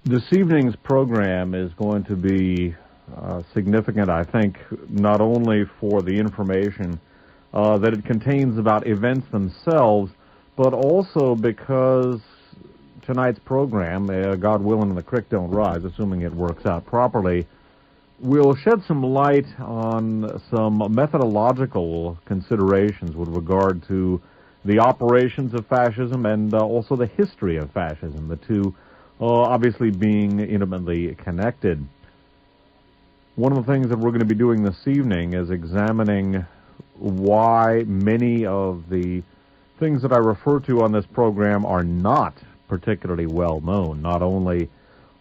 This evening's program is going to be significant, I think, not only for the information that it contains about events themselves, but also because tonight's program, God willing and the creek don't rise, assuming it works out properly, will shed some light on some methodological considerations with regard to the operations of fascism and also the history of fascism, the two obviously being intimately connected. One of the things that we're going to be doing this evening is examining why many of the things that I refer to on this program are not particularly well known. Not only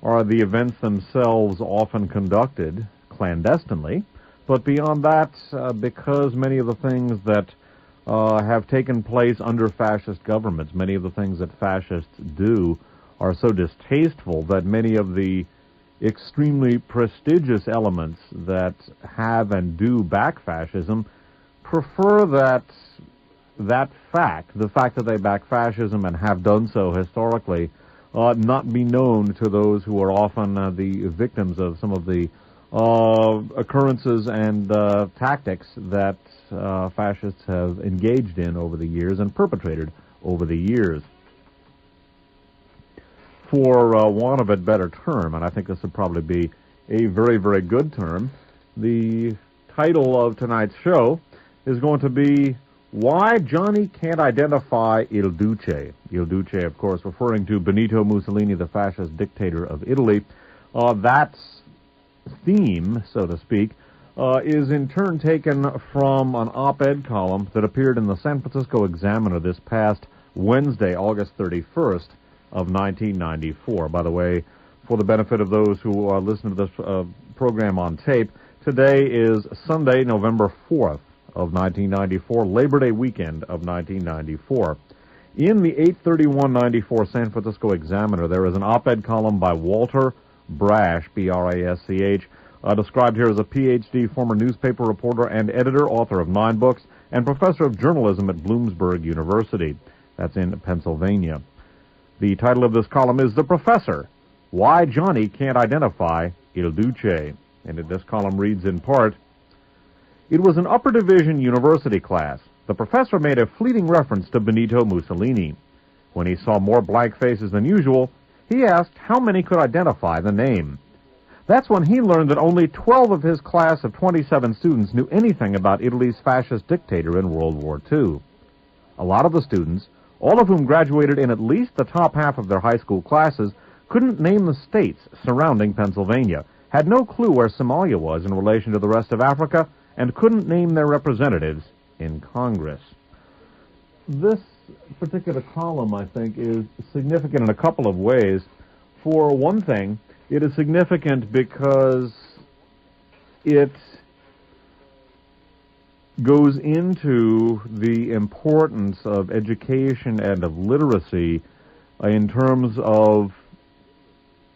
are the events themselves often conducted clandestinely, but beyond that, because many of the things that have taken place under fascist governments, many of the things that fascists do are so distasteful that many of the extremely prestigious elements that have and do back fascism prefer that fact, the fact that they back fascism and have done so historically, not be known to those who are often the victims of some of the occurrences and tactics that fascists have engaged in over the years and perpetrated over the years. For want of a better term, and I think this would probably be a very, very good term, the title of tonight's show is going to be Why Johnny Can't Identify Il Duce. Il Duce, of course, referring to Benito Mussolini, the fascist dictator of Italy. That theme, so to speak, is in turn taken from an op-ed column that appeared in the San Francisco Examiner this past Wednesday, August 31st of 1994. By the way, for the benefit of those who are listening to this program on tape, today is Sunday, November 4th of 1994, Labor Day weekend of 1994. In the 8/31/94 San Francisco Examiner, there is an op-ed column by Walter Brash, B-R-A-S-C-H, described here as a Ph.D., former newspaper reporter and editor, author of 9 books, and professor of journalism at Bloomsburg University. That's in Pennsylvania. The title of this column is The Professor, Why Johnny Can't Identify Il Duce. And this column reads in part, It was an upper division university class. The professor made a fleeting reference to Benito Mussolini. When he saw more blank faces than usual, he asked how many could identify the name. That's when he learned that only 12 of his class of 27 students knew anything about Italy's fascist dictator in World War II. A lot of the students, all of whom graduated in at least the top half of their high school classes, couldn't name the states surrounding Pennsylvania, had no clue where Somalia was in relation to the rest of Africa, and couldn't name their representatives in Congress. This particular column, I think, is significant in a couple of ways. For one thing, it is significant because it goes into the importance of education and of literacy in terms of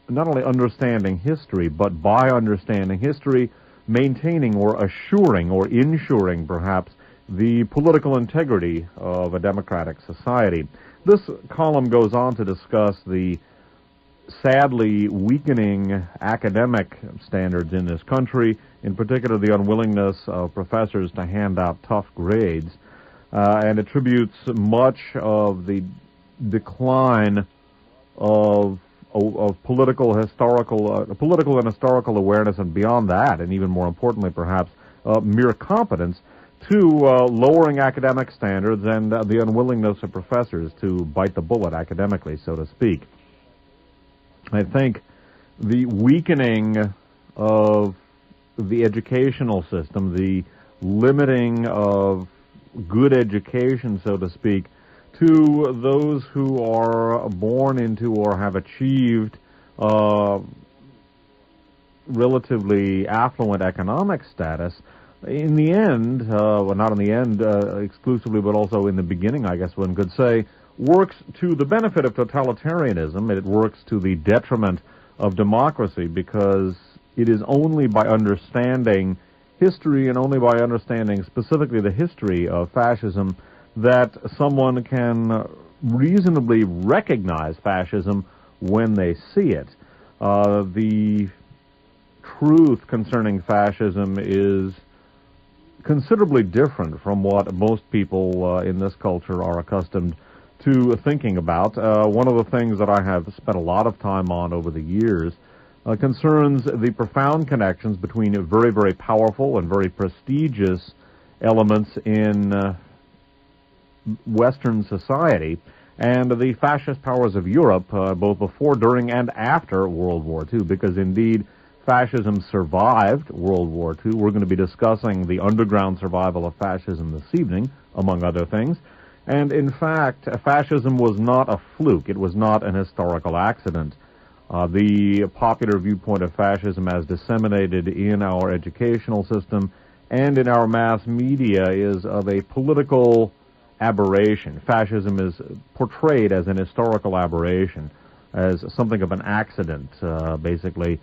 not only understanding history, but by understanding history, maintaining or assuring or ensuring, perhaps, the political integrity of a democratic society. This column goes on to discuss the sadly weakening academic standards in this country, in particular the unwillingness of professors to hand out tough grades, and attributes much of the decline of political and historical awareness, and beyond that, and even more importantly perhaps, mere competence, to lowering academic standards and the unwillingness of professors to bite the bullet academically, so to speak. I think the weakening of the educational system, the limiting of good education, so to speak, to those who are born into or have achieved relatively affluent economic status, in the end, well, not in the end exclusively, but also in the beginning, I guess one could say, works to the benefit of totalitarianism. It works to the detriment of democracy, because it is only by understanding history and only by understanding specifically the history of fascism that someone can reasonably recognize fascism when they see it. The truth concerning fascism is considerably different from what most people in this culture are accustomed to thinking about. One of the things that I have spent a lot of time on over the years concerns the profound connections between very, very powerful and very prestigious elements in Western society and the fascist powers of Europe, both before, during, and after World War II, because indeed fascism survived World War II. We're going to be discussing the underground survival of fascism this evening, among other things. And in fact, fascism was not a fluke. It was not an historical accident. The popular viewpoint of fascism as disseminated in our educational system and in our mass media is of a political aberration. Fascism is portrayed as an historical aberration, as something of an accident, basically,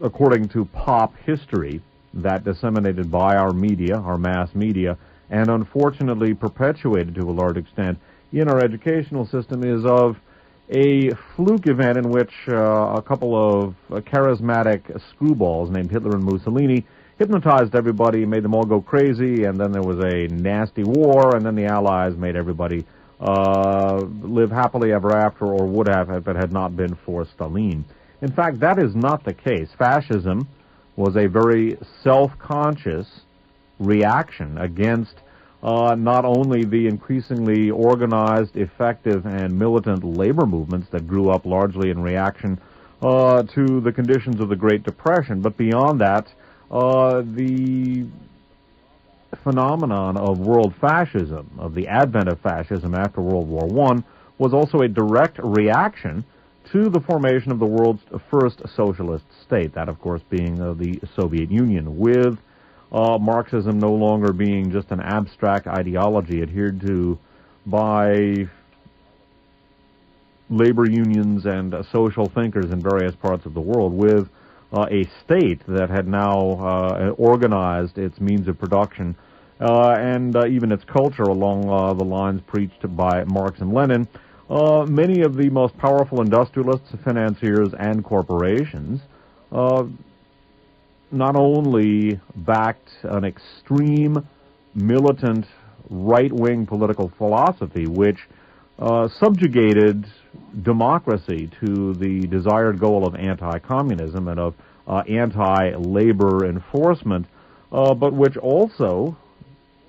according to pop history that disseminated by our media, our mass media, and unfortunately perpetuated to a large extent in our educational system, is of a fluke event in which a couple of charismatic screwballs named Hitler and Mussolini hypnotized everybody, made them all go crazy, and then there was a nasty war, and then the Allies made everybody live happily ever after, or would have if it had not been for Stalin. In fact, that is not the case. Fascism was a very self-conscious reaction against not only the increasingly organized, effective, and militant labor movements that grew up largely in reaction to the conditions of the Great Depression, but beyond that, the phenomenon of world fascism, of the advent of fascism after World War I, was also a direct reaction to the formation of the world's first socialist state, that, of course, being the Soviet Union, with Marxism no longer being just an abstract ideology adhered to by labor unions and social thinkers in various parts of the world, with a state that had now organized its means of production and even its culture along the lines preached by Marx and Lenin. Many of the most powerful industrialists, financiers, and corporations not only backed an extreme, militant, right-wing political philosophy which subjugated democracy to the desired goal of anti-communism and of anti-labor enforcement, but which also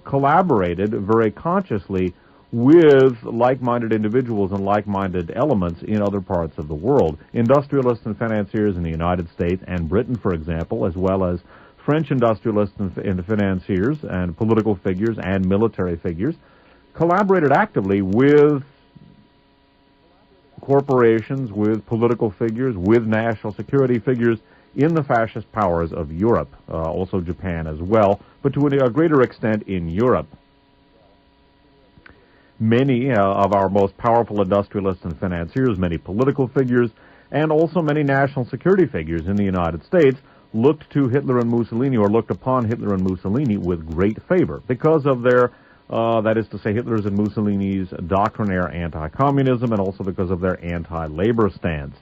collaborated very consciously with like-minded individuals and like-minded elements in other parts of the world. Industrialists and financiers in the United States and Britain, for example, as well as French industrialists and financiers and political figures and military figures, collaborated actively with corporations, with political figures, with national security figures in the fascist powers of Europe, also Japan as well, but to a greater extent in Europe. Many of our most powerful industrialists and financiers, many political figures, and also many national security figures in the United States looked to Hitler and Mussolini, or looked upon Hitler and Mussolini with great favor because of their, that is to say, Hitler's and Mussolini's doctrinaire anti-communism, and also because of their anti-labor stance.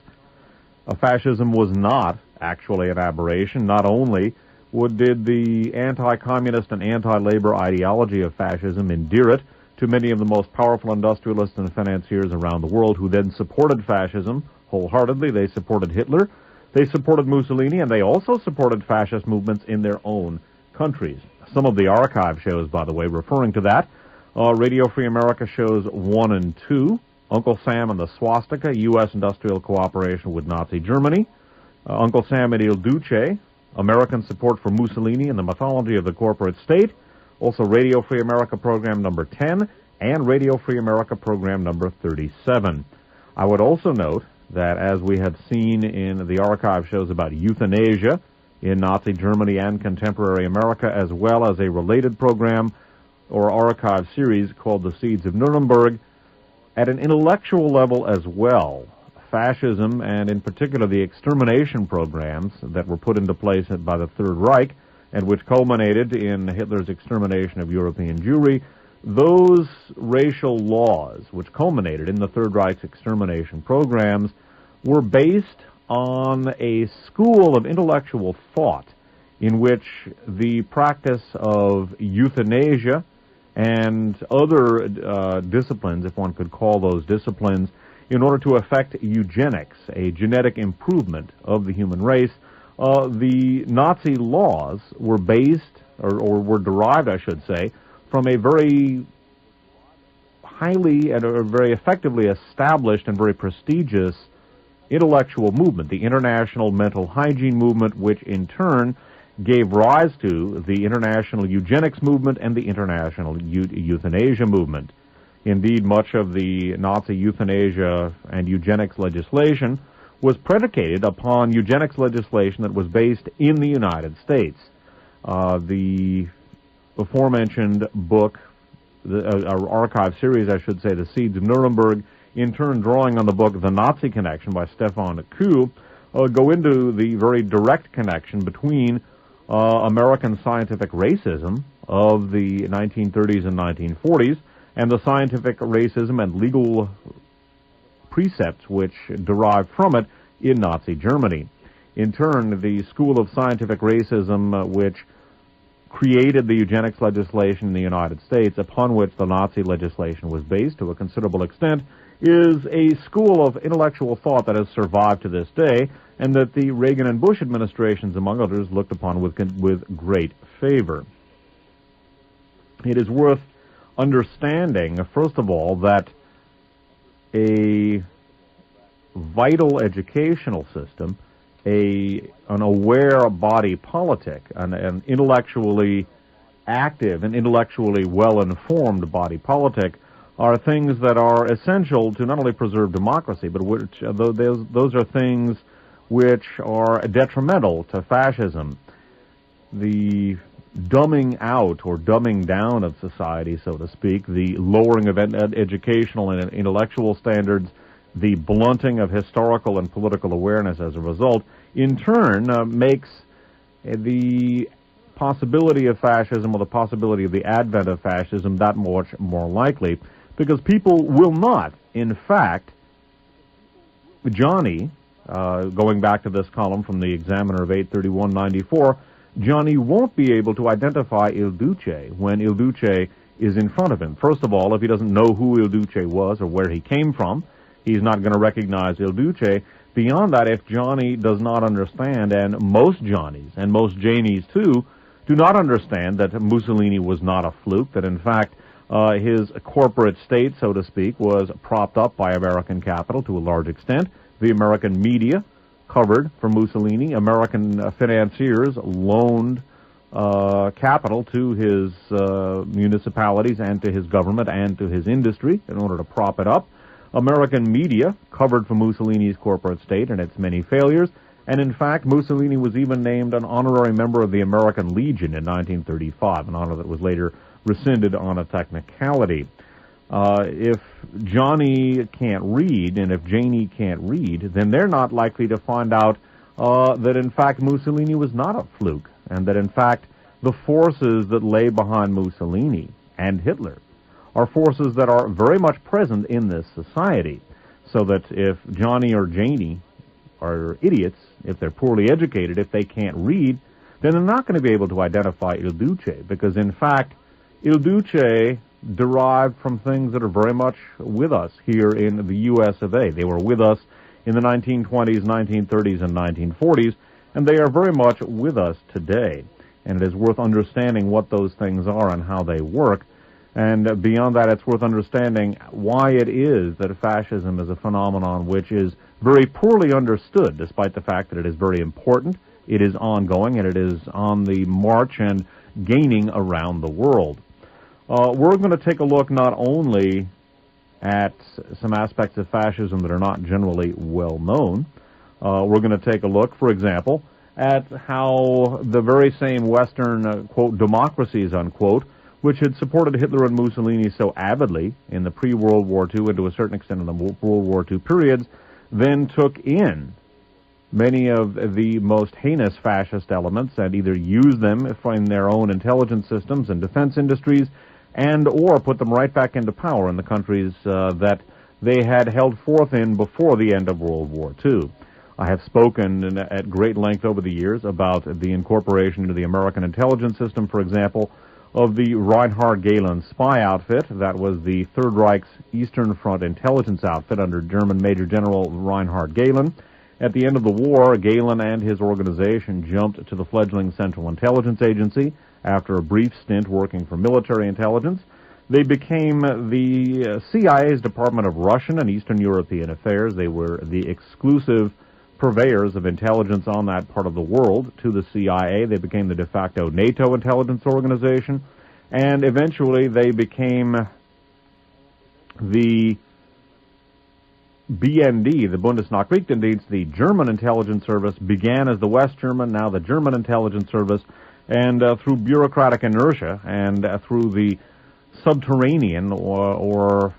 Fascism was not actually an aberration. Not only did the anti-communist and anti-labor ideology of fascism endear it to many of the most powerful industrialists and financiers around the world, who then supported fascism wholeheartedly. They supported Hitler, they supported Mussolini, and they also supported fascist movements in their own countries. Some of the archive shows, by the way, referring to that, Radio Free America shows 1 and 2, Uncle Sam and the Swastika, U.S. Industrial Cooperation with Nazi Germany, Uncle Sam and Il Duce, American Support for Mussolini and the Mythology of the Corporate State, also Radio Free America program number 10, and Radio Free America program number 37. I would also note that, as we have seen in the archive shows about euthanasia in Nazi Germany and contemporary America, as well as a related program or archive series called The Seeds of Nuremberg, at an intellectual level as well, fascism, and in particular the extermination programs that were put into place by the Third Reich, and which culminated in Hitler's extermination of European Jewry, those racial laws which culminated in the Third Reich's extermination programs were based on a school of intellectual thought in which the practice of euthanasia and other disciplines, if one could call those disciplines, in order to effect eugenics, a genetic improvement of the human race, the Nazi laws were based, or were derived, I should say, from a very highly and very effectively established and very prestigious intellectual movement, the International Mental Hygiene Movement, which in turn gave rise to the International Eugenics Movement and the International Euthanasia Movement. Indeed, much of the Nazi euthanasia and eugenics legislation was predicated upon eugenics legislation that was based in the United States. The aforementioned book, our archive series, I should say, The Seeds of Nuremberg, in turn drawing on the book The Nazi Connection by Stefan Kuh, go into the very direct connection between American scientific racism of the 1930s and 1940s and the scientific racism and legal precepts which derived from it in Nazi Germany. In turn, the School of Scientific Racism, which created the eugenics legislation in the United States, upon which the Nazi legislation was based to a considerable extent, is a school of intellectual thought that has survived to this day, and that the Reagan and Bush administrations, among others, looked upon with great favor. It is worth understanding, first of all, that a vital educational system, an aware body politic, an intellectually active and intellectually well-informed body politic, are things that are essential to not only preserve democracy, but which those are things which are detrimental to fascism. The dumbing out or dumbing down of society, so to speak, the lowering of educational and intellectual standards, the blunting of historical and political awareness as a result, in turn makes the possibility of fascism, or the possibility of the advent of fascism, that much more likely, because people will not, in fact, Johnny, going back to this column from the Examiner of 8/31/94, Johnny won't be able to identify Il Duce when Il Duce is in front of him. First of all, if he doesn't know who Il Duce was or where he came from, he's not going to recognize Il Duce. Beyond that, if Johnny does not understand, and most Johnnies, and most Janies too, do not understand that Mussolini was not a fluke, that in fact his corporate state, so to speak, was propped up by American capital to a large extent. The American media covered for Mussolini. American financiers loaned capital to his municipalities and to his government and to his industry in order to prop it up. American media covered for Mussolini's corporate state and its many failures. And in fact, Mussolini was even named an honorary member of the American Legion in 1935, an honor that was later rescinded on a technicality. If Johnny can't read, and if Janie can't read, then they're not likely to find out that in fact Mussolini was not a fluke, and that in fact the forces that lay behind Mussolini and Hitler are forces that are very much present in this society. So that if Johnny or Janie are idiots, if they're poorly educated, if they can't read, then they're not going to be able to identify Il Duce, because in fact Il Duce derived from things that are very much with us here in the U.S. of A. They were with us in the 1920s, 1930s, and 1940s, and they are very much with us today. And it is worth understanding what those things are and how they work. And beyond that, it's worth understanding why it is that fascism is a phenomenon which is very poorly understood, despite the fact that it is very important, it is ongoing, and it is on the march and gaining around the world. We're going to take a look not only at some aspects of fascism that are not generally well known. We're going to take a look, for example, at how the very same Western, quote, democracies, unquote, which had supported Hitler and Mussolini so avidly in the pre-World War II and to a certain extent in the World War II periods, then took in many of the most heinous fascist elements and either used them in their own intelligence systems and defense industries, and or put them right back into power in the countries that they had held forth in before the end of World War II. I have spoken at great length over the years about the incorporation into the American intelligence system, for example, of the Reinhard Gehlen spy outfit. That was the Third Reich's Eastern Front intelligence outfit under German Major General Reinhard Gehlen. At the end of the war, Gehlen and his organization jumped to the fledgling Central Intelligence Agency after a brief stint working for military intelligence. They became the CIA's Department of Russian and Eastern European Affairs. They were the exclusive purveyors of intelligence on that part of the world to the CIA. They became the de facto NATO intelligence organization, and eventually they became the BND, the Bundesnachrichtendienst, the German intelligence service, began as the West German, now the German intelligence service, and through bureaucratic inertia and through the subterranean or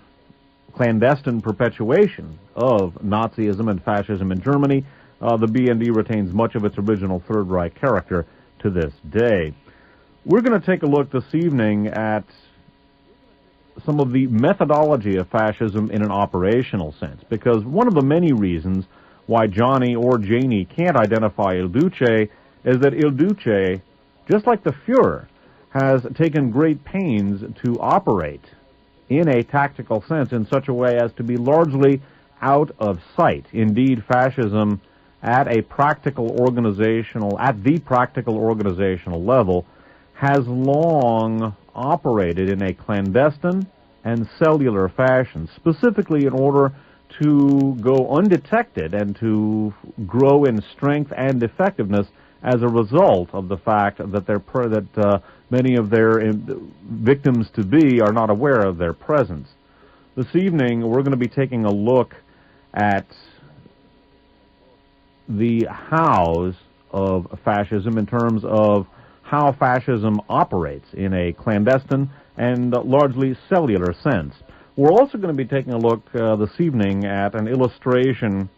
clandestine perpetuation of Nazism and fascism in Germany, the BND retains much of its original Third Reich character to this day. We're going to take a look this evening at some of the methodology of fascism in an operational sense, because one of the many reasons why Johnny or Janie can't identify Il Duce is that Il Duce, just like the Fuhrer, has taken great pains to operate in a tactical sense in such a way as to be largely out of sight. Indeed, fascism at the practical organizational level has long operated in a clandestine and cellular fashion, specifically in order to go undetected and to grow in strength and effectiveness as a result of the fact that many of their victims-to-be are not aware of their presence. This evening, we're going to be taking a look at the hows of fascism in terms of how fascism operates in a clandestine and largely cellular sense. We're also going to be taking a look this evening at an illustration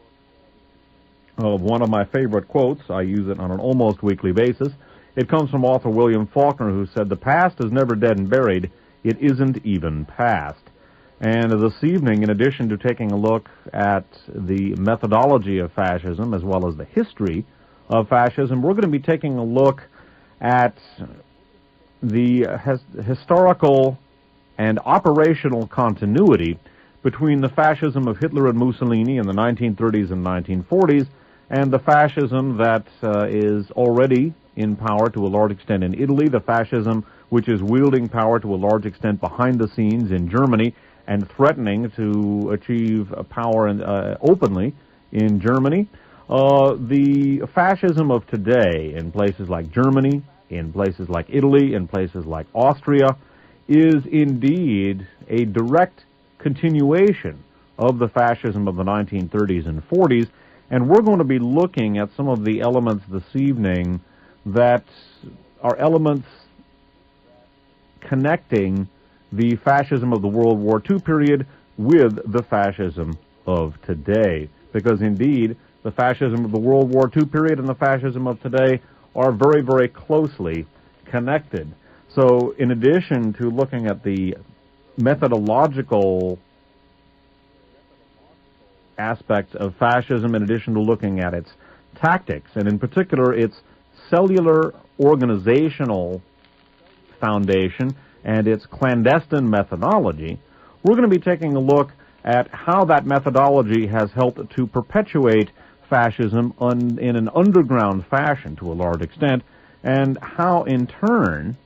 of one of my favorite quotes. I use it on an almost weekly basis. It comes from author William Faulkner, who said, "The past is never dead and buried. It isn't even past." And this evening, in addition to taking a look at the methodology of fascism as well as the history of fascism, we're going to be taking a look at the historical and operational continuity between the fascism of Hitler and Mussolini in the 1930s and 1940s and the fascism that is already in power to a large extent in Italy, the fascism which is wielding power to a large extent behind the scenes in Germany and threatening to achieve power openly in Germany. The fascism of today in places like Germany, in places like Italy, in places like Austria, is indeed a direct continuation of the fascism of the 1930s and 40s, and we're going to be looking at some of the elements this evening that are elements connecting the fascism of the World War II period with the fascism of today. Because indeed, the fascism of the World War II period and the fascism of today are very, very closely connected. So in addition to looking at the methodological aspects of fascism, in addition to looking at its tactics, and in particular its cellular organizational foundation and its clandestine methodology, we're going to be taking a look at how that methodology has helped to perpetuate fascism in an underground fashion to a large extent, and how in turn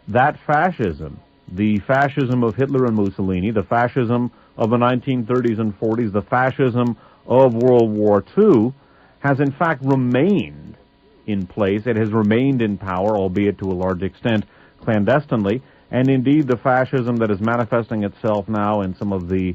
that fascism, the fascism of Hitler and Mussolini, the fascism of the 1930s and 40s, the fascism of World War II, has in fact remained in place. It has remained in power, albeit to a large extent clandestinely, and indeed the fascism that is manifesting itself now in some of the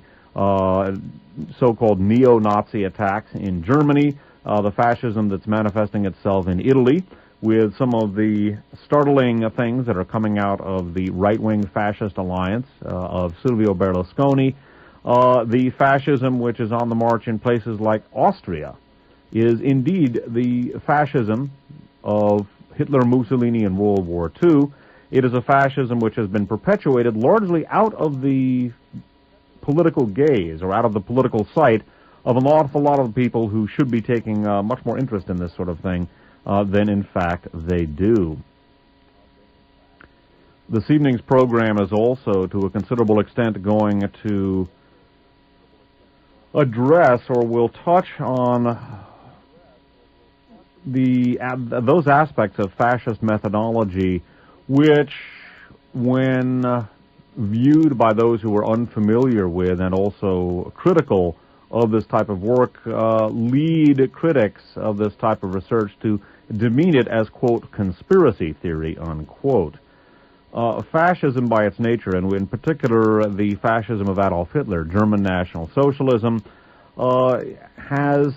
so-called neo-Nazi attacks in Germany, the fascism that's manifesting itself in Italy, with some of the startling things that are coming out of the right-wing fascist alliance of Silvio Berlusconi, the fascism which is on the march in places like Austria, is indeed the fascism of Hitler, Mussolini, and World War II. It is a fascism which has been perpetuated largely out of the political gaze or out of the political sight of an awful lot of people who should be taking much more interest in this sort of thing than, in fact, they do. This evening's program is also, to a considerable extent, going to address or will touch on those aspects of fascist methodology which, when viewed by those who are unfamiliar with and also critical of this type of work, lead critics of this type of research to demean it as, quote, conspiracy theory, unquote. Fascism by its nature, and in particular the fascism of Adolf Hitler, German National Socialism, has,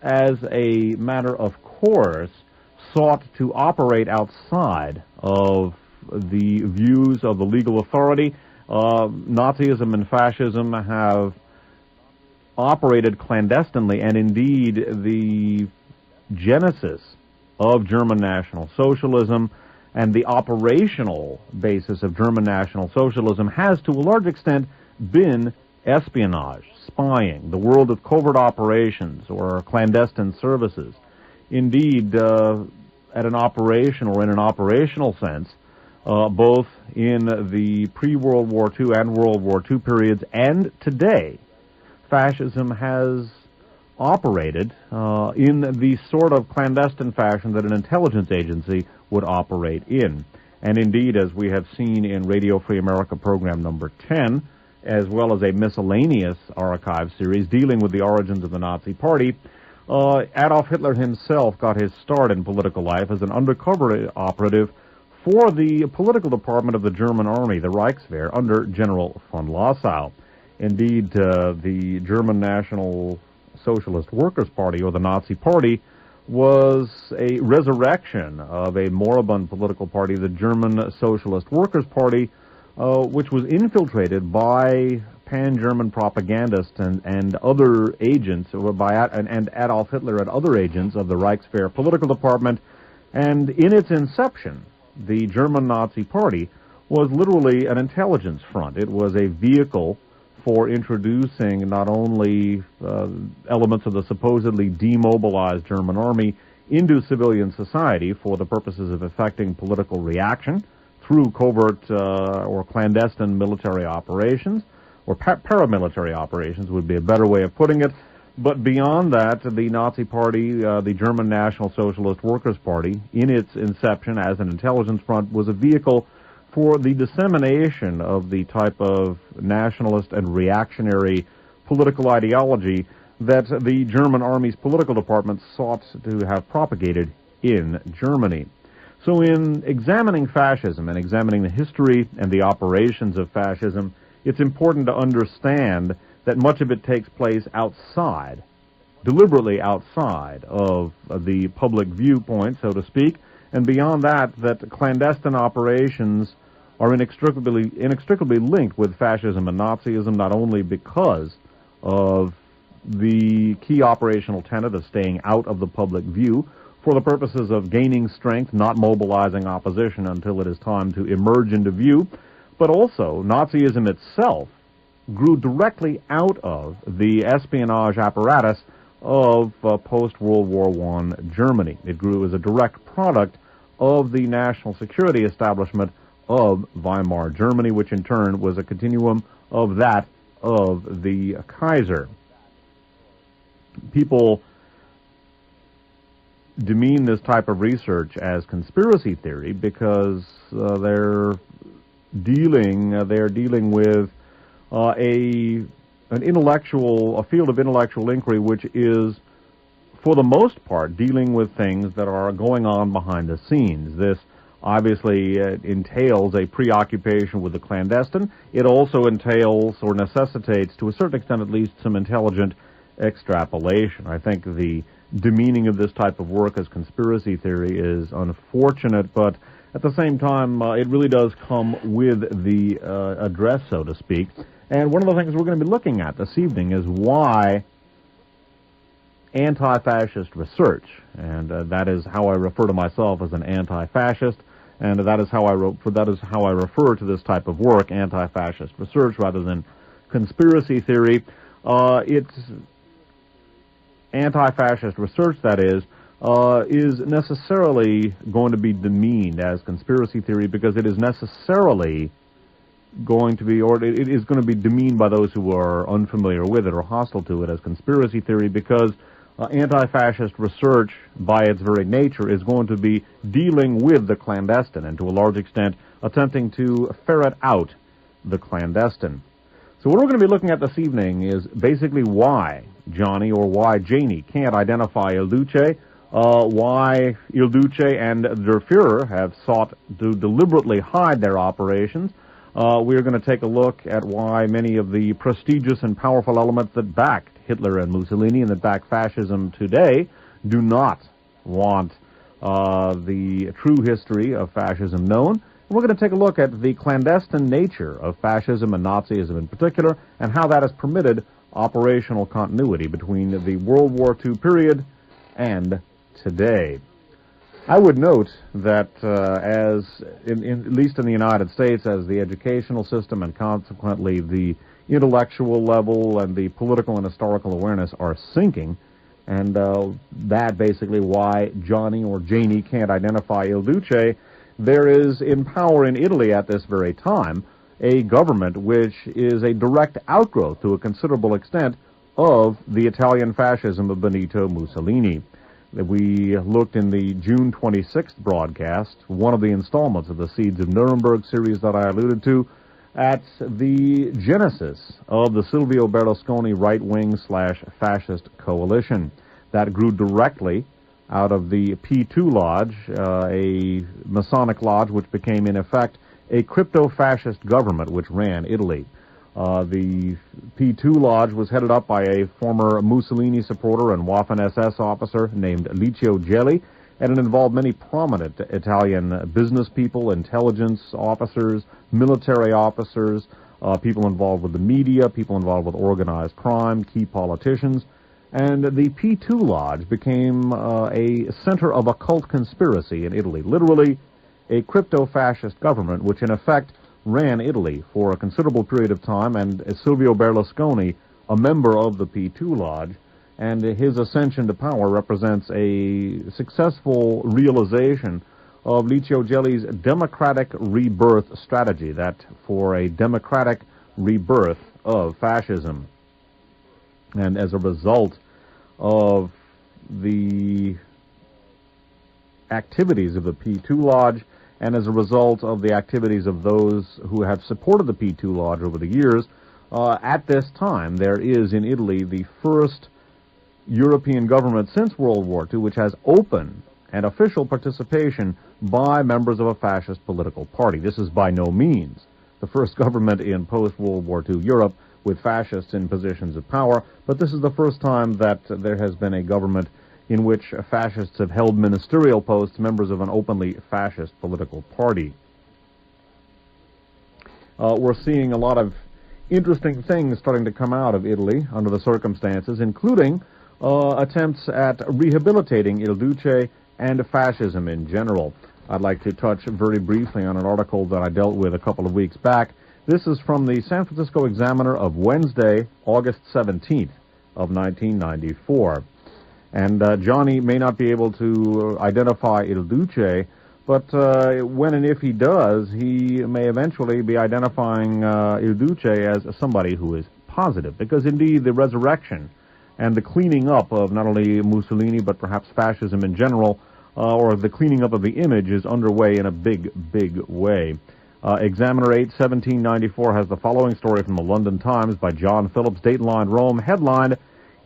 as a matter of course, sought to operate outside of the views of the legal authority. Nazism and fascism have operated clandestinely, and indeed the genesis of German National Socialism and the operational basis of German National Socialism has, to a large extent, been espionage, spying, the world of covert operations or clandestine services. Indeed, at an operation or in an operational sense, both in the pre-World War II and World War II periods and today, fascism has operated in the sort of clandestine fashion that an intelligence agency would operate in. And indeed, as we have seen in Radio Free America program number 10, as well as a miscellaneous archive series dealing with the origins of the Nazi Party, Adolf Hitler himself got his start in political life as an undercover operative for the political department of the German army, the Reichswehr, under General von Lossow. Indeed, the German National Socialist Workers' Party, or the Nazi Party, was a resurrection of a moribund political party, the German Socialist Workers' Party, which was infiltrated by pan-German propagandists and other agents, and Adolf Hitler and other agents of the Reichswehr political department. And in its inception, the German Nazi Party was literally an intelligence front. It was a vehicle for introducing not only elements of the supposedly demobilized German army into civilian society for the purposes of effecting political reaction through covert or clandestine military operations, or paramilitary operations would be a better way of putting it. But beyond that, the Nazi Party, the German National Socialist Workers' Party, in its inception as an intelligence front, was a vehicle for the dissemination of the type of nationalist and reactionary political ideology that the German Army's political department sought to have propagated in Germany. So in examining fascism and examining the history and the operations of fascism, it's important to understand that much of it takes place outside, deliberately outside of the public viewpoint, so to speak, and beyond that, that clandestine operations are inextricably linked with fascism and Nazism, not only because of the key operational tenet of staying out of the public view for the purposes of gaining strength, not mobilizing opposition until it is time to emerge into view, but also Nazism itself grew directly out of the espionage apparatus of post-World War I Germany. It grew as a direct product of the national security establishment of Weimar Germany, which in turn was a continuum of that of the Kaiser. People demean this type of research as conspiracy theory because they're dealing with a field of intellectual inquiry which is, for the most part, dealing with things that are going on behind the scenes. This obviously entails a preoccupation with the clandestine. It also entails or necessitates, to a certain extent at least, some intelligent extrapolation. I think the demeaning of this type of work as conspiracy theory is unfortunate, but at the same time, it really does come with the address, so to speak. And one of the things we're going to be looking at this evening is why anti-fascist research, and that is how I refer to myself as an anti-fascist, and that is how I refer to this type of work, anti-fascist research, rather than conspiracy theory. It's anti-fascist research, that is necessarily going to be demeaned as conspiracy theory because it is necessarily going to be, or it is going to be demeaned by those who are unfamiliar with it or hostile to it as conspiracy theory because anti-fascist research, by its very nature, is going to be dealing with the clandestine and, to a large extent, attempting to ferret out the clandestine. So what we're going to be looking at this evening is basically why Johnny or why Janie can't identify Il Duce, why Il Duce and Der Fuhrer have sought to deliberately hide their operations. We're going to take a look at why many of the prestigious and powerful elements that backed Hitler and Mussolini and that back fascism today do not want the true history of fascism known. And we're going to take a look at the clandestine nature of fascism and Nazism in particular and how that has permitted operational continuity between the World War II period and today. I would note that at least in the United States, as the educational system and consequently the intellectual level and the political and historical awareness are sinking, and that basically why Johnny or Janie can't identify Il Duce, there is in power in Italy at this very time a government which is a direct outgrowth to a considerable extent of the Italian fascism of Benito Mussolini. We looked in the June 26th broadcast, one of the installments of the Seeds of Nuremberg series that I alluded to, at the genesis of the Silvio Berlusconi right-wing/fascist coalition. That grew directly out of the P2 Lodge, a Masonic lodge which became, in effect, a crypto-fascist government which ran Italy. The P2 Lodge was headed up by a former Mussolini supporter and Waffen-SS officer named Licio Gelli, and it involved many prominent Italian business people, intelligence officers, military officers, people involved with the media, people involved with organized crime, key politicians. And the P2 Lodge became a center of occult conspiracy in Italy, literally a crypto-fascist government which in effect ran Italy for a considerable period of time, and Silvio Berlusconi, a member of the P2 Lodge, and his ascension to power represents a successful realization of Licio Gelli's democratic rebirth strategy, that for a democratic rebirth of fascism. And as a result of the activities of the P2 Lodge, and as a result of the activities of those who have supported the P2 Lodge over the years, at this time there is in Italy the first European government since World War II which has open and official participation by members of a fascist political party. This is by no means the first government in post-World War II Europe with fascists in positions of power, but this is the first time that there has been a government in which fascists have held ministerial posts, members of an openly fascist political party. We're seeing a lot of interesting things starting to come out of Italy under the circumstances, including attempts at rehabilitating Il Duce and fascism in general. I'd like to touch very briefly on an article that I dealt with a couple of weeks back. This is from the San Francisco Examiner of Wednesday, August 17th of 1994. And Johnny may not be able to identify Il Duce, but when and if he does, he may eventually be identifying Il Duce as somebody who is positive, because indeed the resurrection and the cleaning up of not only Mussolini but perhaps fascism in general, or the cleaning up of the image, is underway in a big, big way. Examiner 8/1794 has the following story from the London Times by John Phillips, date-lined Rome, headlined,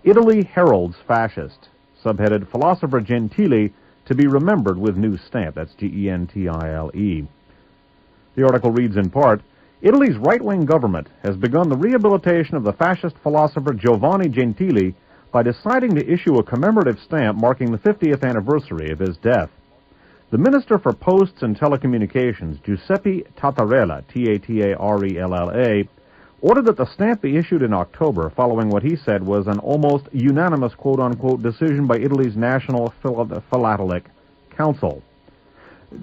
Italy heralds fascist, subheaded, Philosopher Gentili to be remembered with new stamp. That's Gentile. The article reads in part, Italy's right-wing government has begun the rehabilitation of the fascist philosopher Giovanni Gentili by deciding to issue a commemorative stamp marking the 50th anniversary of his death. The Minister for Posts and Telecommunications, Giuseppe Tattarella, Tattarella, ordered that the stamp be issued in October, following what he said was an almost unanimous quote-unquote decision by Italy's National Philatelic Council.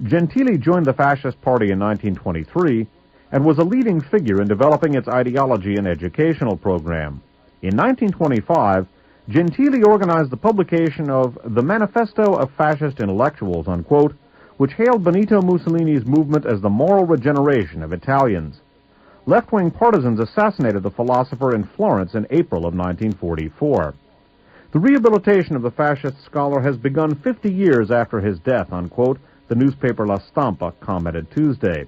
Gentili joined the Fascist Party in 1923 and was a leading figure in developing its ideology and educational program. In 1925, Gentili organized the publication of the Manifesto of Fascist Intellectuals, unquote, which hailed Benito Mussolini's movement as the moral regeneration of Italians. Left-wing partisans assassinated the philosopher in Florence in April of 1944. The rehabilitation of the fascist scholar has begun 50 years after his death, unquote, the newspaper La Stampa commented Tuesday.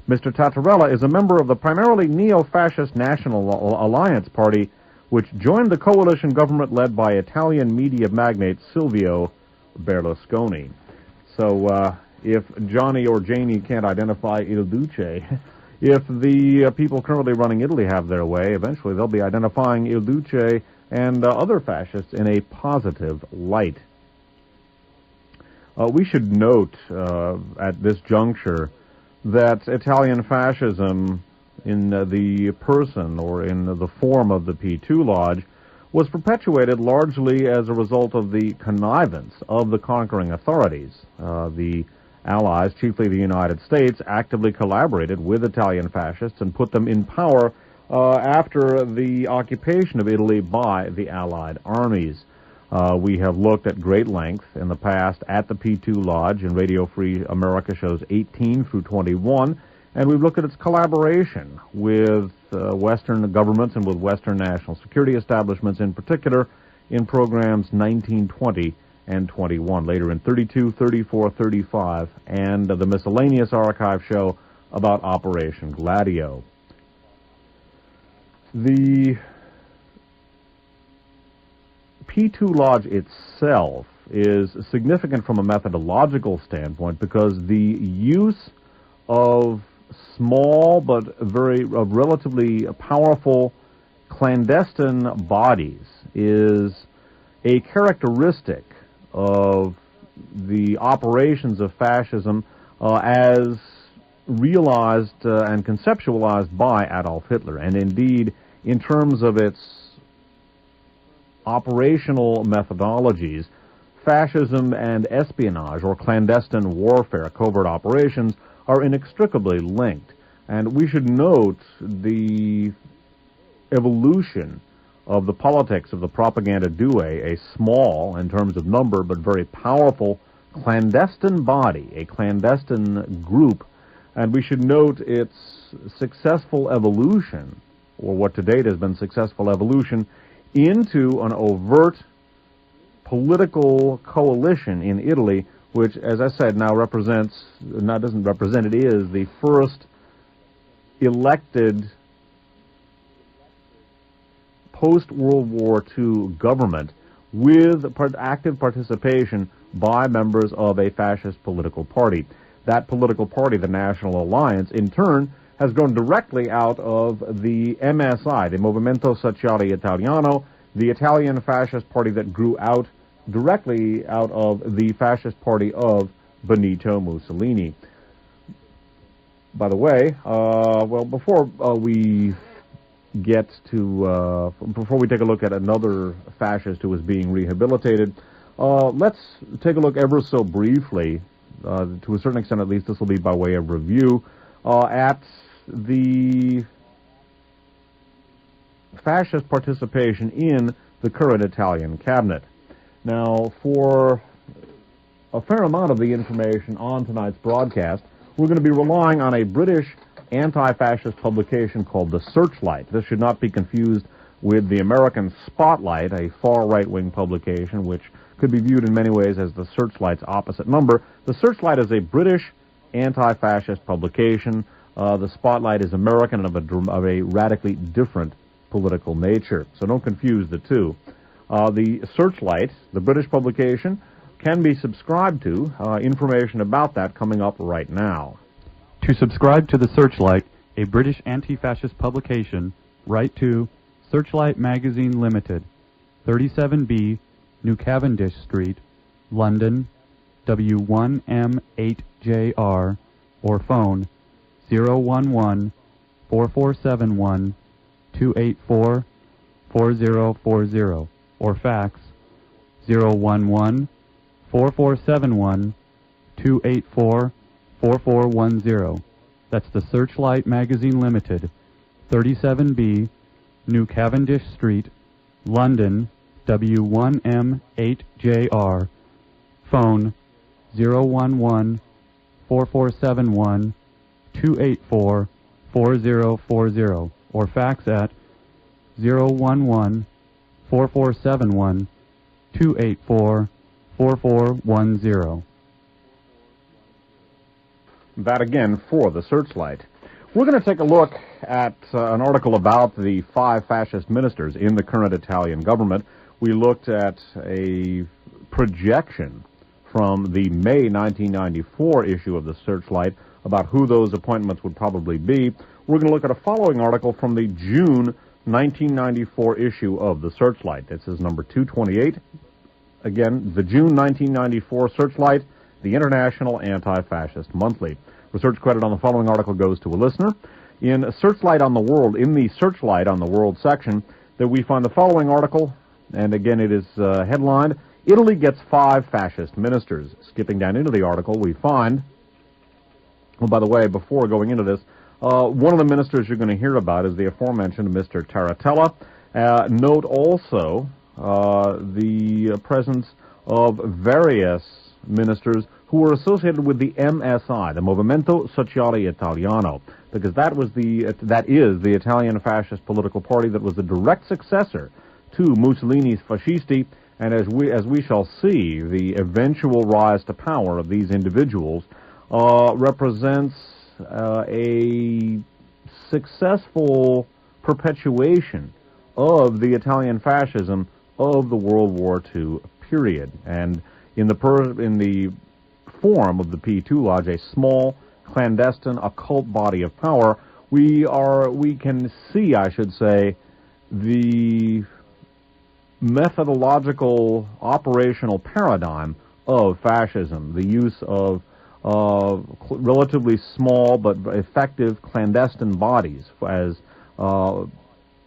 Mr. Tattarella is a member of the primarily neo-fascist National Alliance Party, which joined the coalition government led by Italian media magnate Silvio Berlusconi. So, if Johnny or Janie can't identify Il Duce, if the people currently running Italy have their way, eventually they'll be identifying Il Duce and other fascists in a positive light. We should note at this juncture that Italian fascism in the person or in the form of the P2 Lodge was perpetuated largely as a result of the connivance of the conquering authorities. The Allies, chiefly the United States, actively collaborated with Italian fascists and put them in power after the occupation of Italy by the Allied armies. We have looked at great length in the past at the P2 Lodge in Radio Free America shows 18 through 21, and we've looked at its collaboration with Western governments and with Western national security establishments in particular in programs 19, 20, and 21, later in 32, 34, 35, and the miscellaneous archive show about Operation Gladio. The P2 Lodge itself is significant from a methodological standpoint because the use of small but relatively powerful clandestine bodies is a characteristic of the operations of fascism as realized and conceptualized by Adolf Hitler. And indeed, in terms of its operational methodologies, fascism and espionage, or clandestine warfare, covert operations, are inextricably linked. And we should note the evolution of the politics of the propaganda Duce, a small, in terms of number, but very powerful clandestine body, a clandestine group. And we should note its successful evolution, or what to date has been successful evolution, into an overt political coalition in Italy, which, as I said, now doesn't represent, it is the first elected post-World War II government with active participation by members of a fascist political party. That political party, the National Alliance, in turn, has grown directly out of the MSI, the Movimento Sociale Italiano, the Italian fascist party that grew out directly out of the fascist party of Benito Mussolini. By the way, before we take a look at another fascist who was being rehabilitated, let's take a look ever so briefly, to a certain extent at least, this will be by way of review, at the fascist participation in the current Italian cabinet. Now, for a fair amount of the information on tonight's broadcast, we're going to be relying on a British anti-fascist publication called The Searchlight. This should not be confused with the American Spotlight, a far right-wing publication which could be viewed in many ways as the Searchlight's opposite number. The Searchlight is a British anti-fascist publication. The Spotlight is American and of a radically different political nature. So don't confuse the two. The Searchlight, the British publication, can be subscribed to. Information about that coming up right now. To subscribe to the Searchlight, a British anti-fascist publication, write to Searchlight Magazine Limited, 37B, New Cavendish Street, London, W1M8JR, or phone 011-4471-284-4040, or fax 011-4471-284-4410. That's the Searchlight Magazine Limited, 37B, New Cavendish Street, London, W1M8JR, phone 011-4471-284-4040, or fax at 011-4471-284-4410. That again for the Searchlight. We're going to take a look at an article about the 5 fascist ministers in the current Italian government. We looked at a projection from the May 1994 issue of the Searchlight about who those appointments would probably be. We're going to look at a following article from the June 1994 issue of the Searchlight. This is number 228. Again, the June 1994 Searchlight, the International Anti-Fascist Monthly. Research credit on the following article goes to a listener. In Searchlight on the World, in the Searchlight on the World section, that we find the following article, and again it is headlined, Italy Gets 5 Fascist Ministers. Skipping down into the article, we find, well, by the way, before going into this, one of the ministers you're going to hear about is the aforementioned Mr. Taratella. Note also the presence of various ministers who were associated with the MSI, the Movimento Sociale Italiano, because that is the Italian fascist political party that was the direct successor to Mussolini's Fascisti, and as we shall see, the eventual rise to power of these individuals represents a successful perpetuation of the Italian fascism of the World War II period, and in the form of the P2 Lodge, a small, clandestine, occult body of power, we can see, I should say, the methodological operational paradigm of fascism, the use of relatively small but effective clandestine bodies as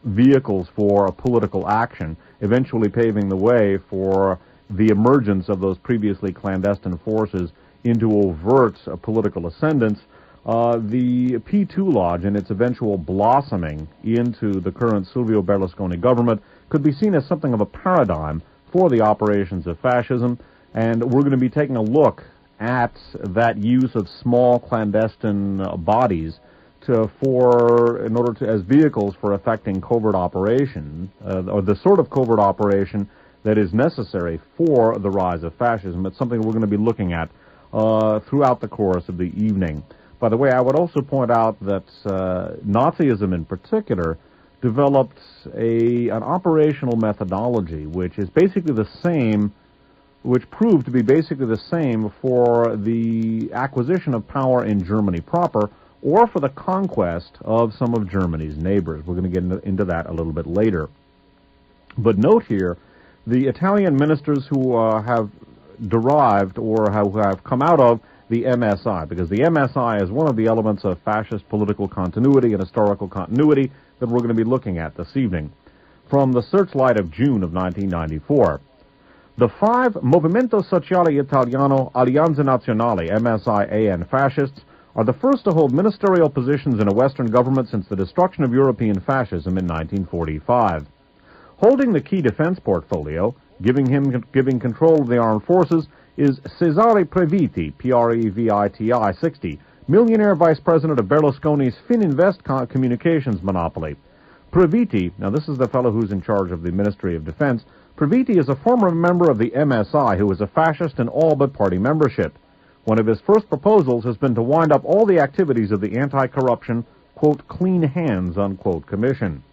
vehicles for political action, eventually paving the way for the emergence of those previously clandestine forces into overt political ascendance. The P2 Lodge and its eventual blossoming into the current Silvio Berlusconi government could be seen as something of a paradigm for the operations of fascism, and we're going to be taking a look at that use of small clandestine bodies as vehicles for effecting covert operation, or the sort of covert operation that is necessary for the rise of fascism. It's something we're going to be looking at throughout the course of the evening. By the way, I would also point out that Nazism in particular developed an operational methodology which is basically the same, which proved to be basically the same for the acquisition of power in Germany proper or for the conquest of some of Germany's neighbors. We're going to get into that a little bit later. But note here, the Italian ministers who have derived or have come out of the MSI, because the MSI is one of the elements of fascist political continuity and historical continuity that we're going to be looking at this evening. From the Searchlight of June of 1994, the 5 Movimento Sociale Italiano Alleanza Nazionale, MSI-AN fascists, are the first to hold ministerial positions in a Western government since the destruction of European fascism in 1945. Holding the key defense portfolio, giving control of the armed forces, is Cesare Previti, Previti, 60, millionaire vice president of Berlusconi's Fininvest communications monopoly. Previti, now this is the fellow who's in charge of the Ministry of Defense, Previti is a former member of the MSI who is a fascist in all but party membership. One of his first proposals has been to wind up all the activities of the anti-corruption, quote, clean hands, unquote, commission.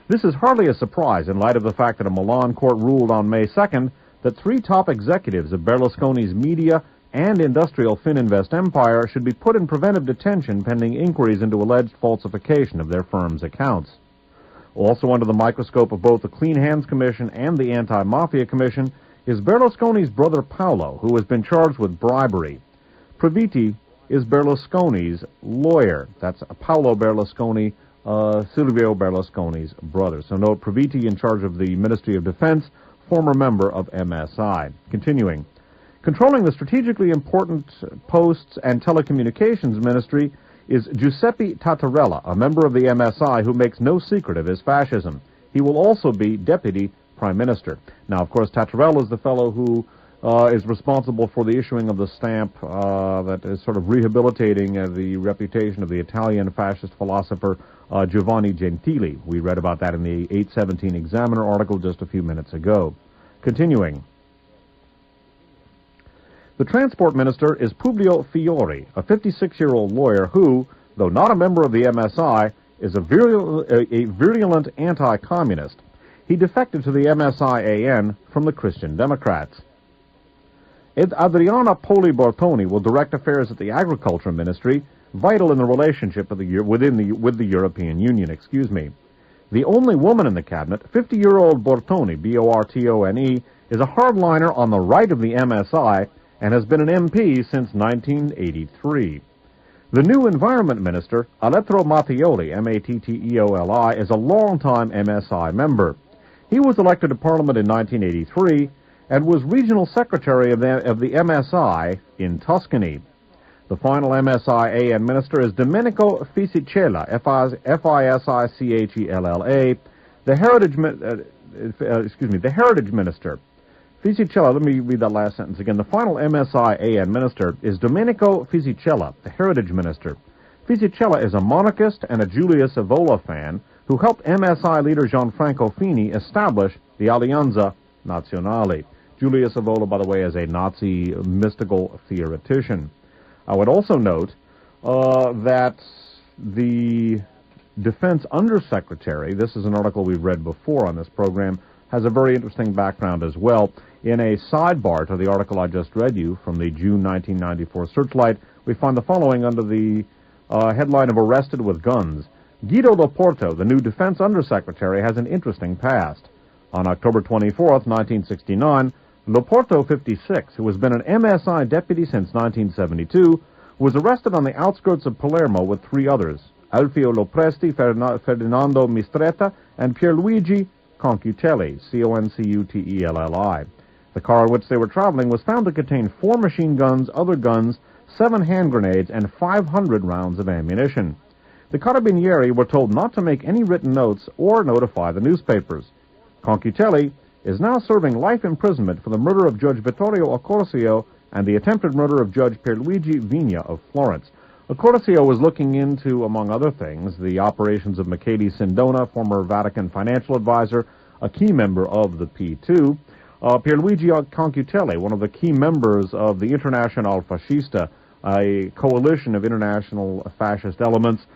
This is hardly a surprise in light of the fact that a Milan court ruled on May 2nd that 3 top executives of Berlusconi's media and industrial Fininvest empire should be put in preventive detention pending inquiries into alleged falsification of their firm's accounts. Also under the microscope of both the Clean Hands Commission and the Anti-Mafia Commission is Berlusconi's brother Paolo, who has been charged with bribery. Previti is Berlusconi's lawyer. That's Paolo Berlusconi, Silvio Berlusconi's brother. So note, Previti in charge of the Ministry of Defense, former member of MSI. Continuing. Controlling the strategically important posts and telecommunications ministry is Giuseppe Tattarella, a member of the MSI who makes no secret of his fascism. He will also be deputy prime minister. Now, of course, Tattarella is the fellow who is responsible for the issuing of the stamp that is sort of rehabilitating the reputation of the Italian fascist philosopher Giovanni Gentili. We read about that in the 817 Examiner article just a few minutes ago. Continuing. The transport minister is Publio Fiori, a 56-year-old lawyer who, though not a member of the MSI, is a virulent anti-communist. He defected to the MSI-AN from the Christian Democrats. Adriana Poli Bortoni will direct affairs at the Agriculture Ministry, vital in the relationship with the European Union. The only woman in the cabinet, 50-year-old Bortoni, B-O-R-T-O-N-E, is a hardliner on the right of the MSI and has been an MP since 1983. The new Environment Minister, Aletro Mattioli, M-A-T-T-E-O-L-I, is a longtime MSI member. He was elected to Parliament in 1983 and was Regional Secretary of the MSI in Tuscany. The final MSI-AN minister is Domenico Fisicella, F-I-S-I-C-H-E-L-L-A, the Heritage Minister. Fisicella, let me read that last sentence again. The final MSI-AN minister is Domenico Fisicella, the Heritage Minister. Fisicella is a monarchist and a Julius Evola fan who helped MSI leader Gianfranco Fini establish the Alleanza Nazionale. Julius Evola, by the way, is a Nazi mystical theoretician. I would also note that the Defense Undersecretary, this is an article we've read before on this program, has a very interesting background as well. In a sidebar to the article I just read you from the June 1994 Searchlight, we find the following under the headline of Arrested with Guns. Guido Loporto, the new Defense Undersecretary, has an interesting past. On October 24th, 1969, Loporto, 56, who has been an MSI deputy since 1972, was arrested on the outskirts of Palermo with three others, Alfio Lopresti, Ferdinando Mistretta, and Pierluigi Concutelli, C-O-N-C-U-T-E-L-L-I. The car in which they were traveling was found to contain 4 machine guns, other guns, 7 hand grenades, and 500 rounds of ammunition. The Carabinieri were told not to make any written notes or notify the newspapers. Concutelli is now serving life imprisonment for the murder of Judge Vittorio Accorsio and the attempted murder of Judge Pierluigi Vigna of Florence. Accorsio was looking into, among other things, the operations of Michele Sindona, former Vatican financial advisor, a key member of the P2. Pierluigi Concutelli, one of the key members of the International Fascista, a coalition of international fascist elements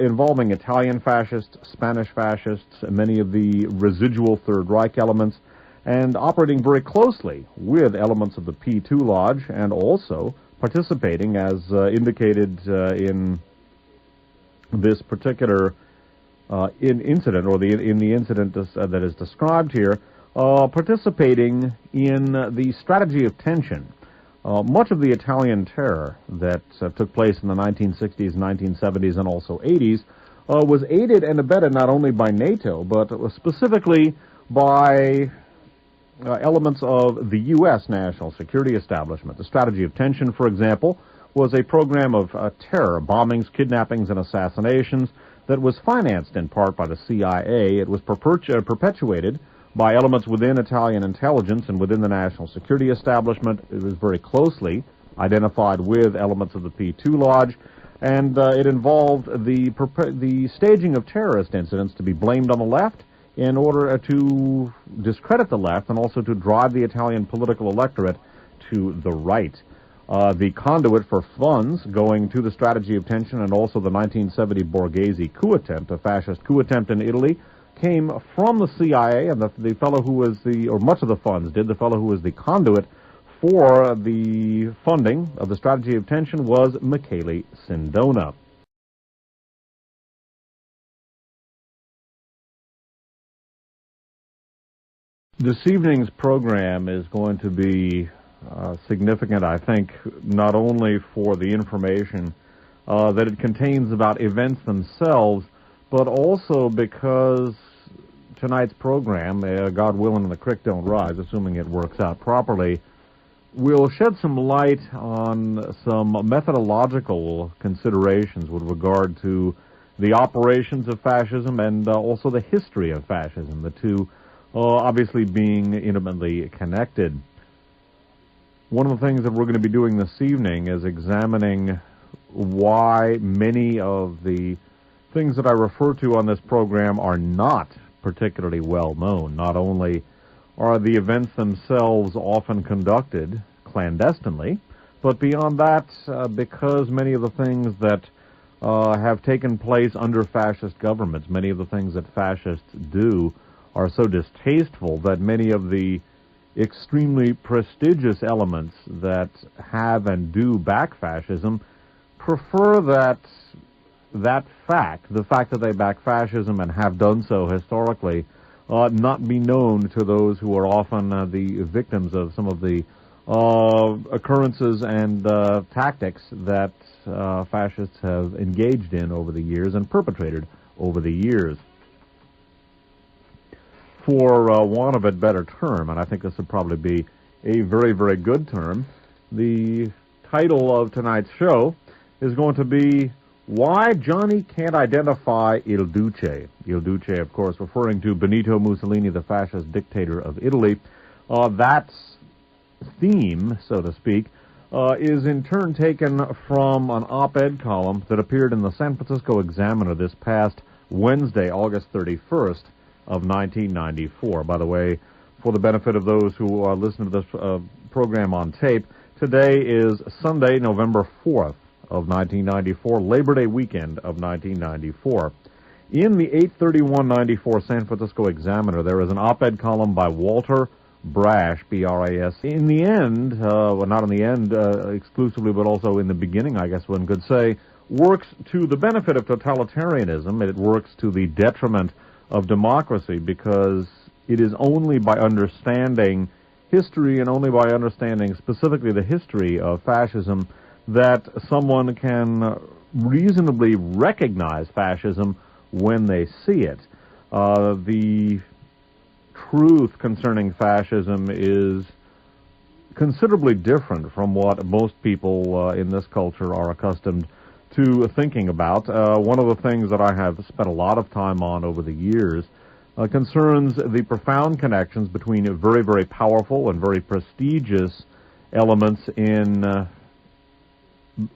involving Italian fascists, Spanish fascists, many of the residual Third Reich elements, and operating very closely with elements of the P2 Lodge and also participating, as indicated in this particular incident, or in the incident that is described here, participating in the strategy of tension. Much of the Italian terror that took place in the 1960s, 1970s, and also 80s was aided and abetted not only by NATO, but specifically by elements of the U.S. national security establishment. The strategy of tension, for example, was a program of terror, bombings, kidnappings, and assassinations that was financed in part by the CIA. It was perpetuated by elements within Italian intelligence and within the national security establishment. It was very closely identified with elements of the P2 Lodge, and it involved the staging of terrorist incidents to be blamed on the left in order to discredit the left and also to drive the Italian political electorate to the right. The conduit for funds going to the strategy of tension and also the 1970 Borghese coup attempt, a fascist coup attempt in Italy, came from the CIA, and the fellow who was or much of the funds did, the fellow who was the conduit for the funding of the strategy of tension was Michele Sindona. This evening's program is going to be significant, I think, not only for the information that it contains about events themselves, but also because tonight's program, God willing and the creek don't rise, assuming it works out properly, will shed some light on some methodological considerations with regard to the operations of fascism and also the history of fascism, the two obviously being intimately connected. One of the things that we're going to be doing this evening is examining why many of the things that I refer to on this program are not particularly well known. Not only are the events themselves often conducted clandestinely, but beyond that, because many of the things that have taken place under fascist governments, many of the things that fascists do are so distasteful that many of the extremely prestigious elements that have and do back fascism prefer that fact, the fact that they back fascism and have done so historically, not be known to those who are often the victims of some of the occurrences and tactics that fascists have engaged in over the years and perpetrated over the years. For want of a better term, and I think this would probably be a very, very good term, the title of tonight's show is going to be Why Johnny Can't Identify Il Duce. Il Duce, of course, referring to Benito Mussolini, the fascist dictator of Italy. That theme, so to speak, is in turn taken from an op-ed column that appeared in the San Francisco Examiner this past Wednesday, August 31st of 1994. By the way, for the benefit of those who are listening to this program on tape, today is Sunday, November 4th of 1994, Labor Day weekend of 1994. In the 8/31/94 San Francisco Examiner, there is an op-ed column by Walter Brash, B-R-A-S. In the end, well, not in the end exclusively, but also in the beginning, I guess one could say, works to the benefit of totalitarianism. It works to the detriment of democracy, because it is only by understanding history and only by understanding specifically the history of fascism that someone can reasonably recognize fascism when they see it. The truth concerning fascism is considerably different from what most people in this culture are accustomed to thinking about. One of the things that I have spent a lot of time on over the years concerns the profound connections between very, very powerful and very prestigious elements in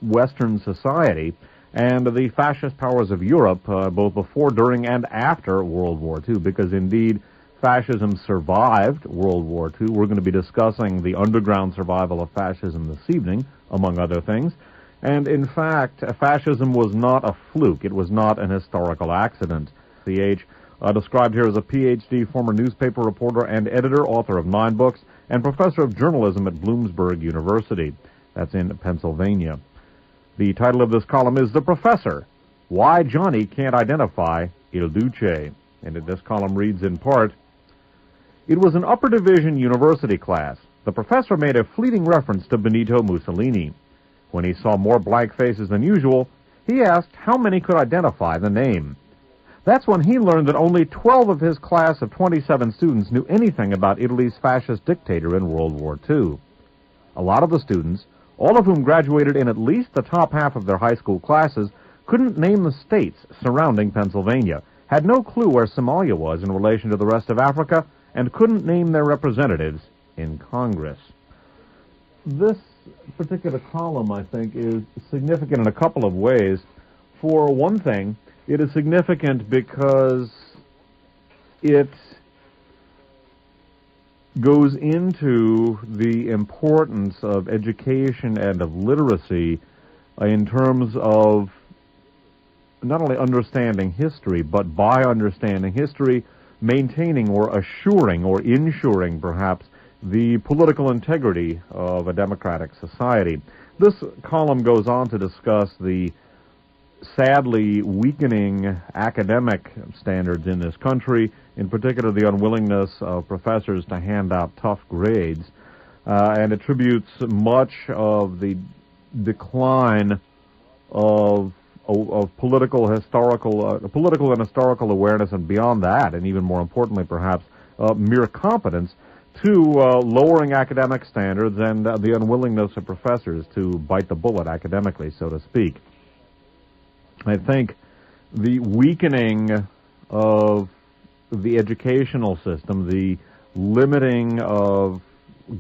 Western society and the fascist powers of Europe, both before, during, and after World War II, because indeed fascism survived World War II. We're going to be discussing the underground survival of fascism this evening, among other things. And in fact, fascism was not a fluke. It was not an historical accident. C.H. Described here as a Ph.D., former newspaper reporter and editor, author of 9 books, and professor of journalism at Bloomsburg University. That's in Pennsylvania. The title of this column is The Professor, Why Johnny Can't Identify Il Duce. And this column reads in part, It was an upper division university class. The professor made a fleeting reference to Benito Mussolini. When he saw more blank faces than usual, he asked how many could identify the name. That's when he learned that only 12 of his class of 27 students knew anything about Italy's fascist dictator in World War II. A lot of the students, all of whom graduated in at least the top half of their high school classes, couldn't name the states surrounding Pennsylvania, had no clue where Somalia was in relation to the rest of Africa, and couldn't name their representatives in Congress. This particular column, I think, is significant in a couple of ways. For one thing, it is significant because it goes into the importance of education and of literacy in terms of not only understanding history, but by understanding history, maintaining or assuring or ensuring, perhaps, the political integrity of a democratic society. This column goes on to discuss the sadly weakening academic standards in this country, in particular the unwillingness of professors to hand out tough grades, and attributes much of the decline of political and historical awareness, and beyond that, and even more importantly perhaps, mere competence, to lowering academic standards and the unwillingness of professors to bite the bullet academically, so to speak. I think the weakening of the educational system, the limiting of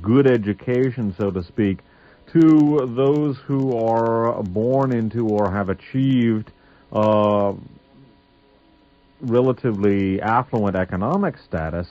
good education, so to speak, to those who are born into or have achieved relatively affluent economic status,